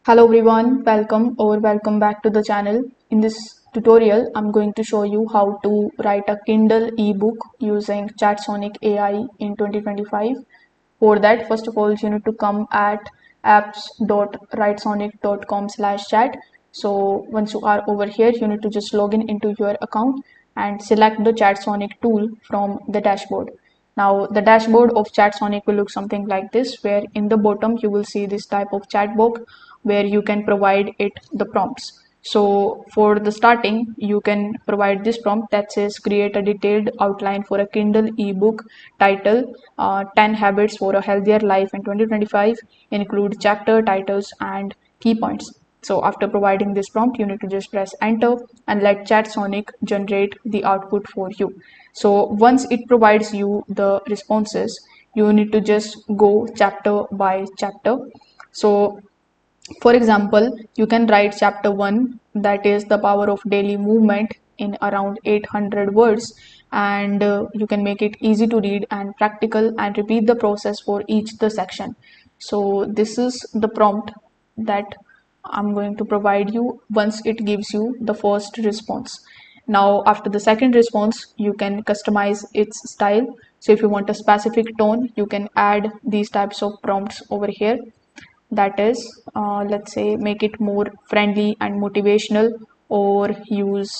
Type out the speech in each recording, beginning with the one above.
Hello everyone, welcome back to the channel. In this tutorial, I'm going to show you how to write a Kindle ebook using Chatsonic AI in 2025. For that, first of all, you need to come at apps.writesonic.com/chat. So once you are over here, you need to just log in into your account and select the Chatsonic tool from the dashboard. Now the dashboard of Chatsonic will look something like this, where in the bottom you will see this type of chat box where you can provide it the prompts. So for the starting, you can provide this prompt that says create a detailed outline for a Kindle ebook title, 10 habits for a healthier life in 2025, include chapter titles and key points. So after providing this prompt, you need to just press enter and let Chatsonic generate the output for you. So once it provides you the responses, you need to just go chapter by chapter. So for example, you can write chapter 1, that is the power of daily movement, in around 800 words, and you can make it easy to read and practical and repeat the process for each the section. So this is the prompt that I'm going to provide you once it gives you the first response. Now after the second response, you can customize its style. So if you want a specific tone, you can add these types of prompts over here. That is, let's say, make it more friendly and motivational, or use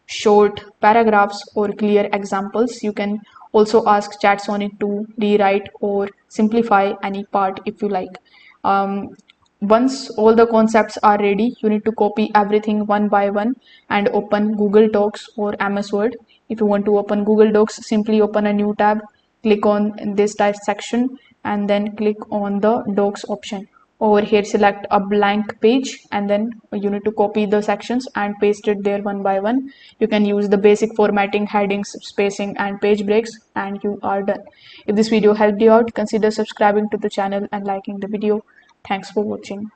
short paragraphs or clear examples. You can also ask Chatsonic to rewrite or simplify any part if you like. Once all the concepts are ready, you need to copy everything one by one and open Google Docs or MS Word. If you want to open Google Docs, simply open a new tab, click on this type section, and then click on the Docs option. Over here, select a blank page, and then you need to copy the sections and paste it there one by one. You can use the basic formatting, headings, spacing, and page breaks, and you are done. If this video helped you out, consider subscribing to the channel and liking the video. Thanks for watching.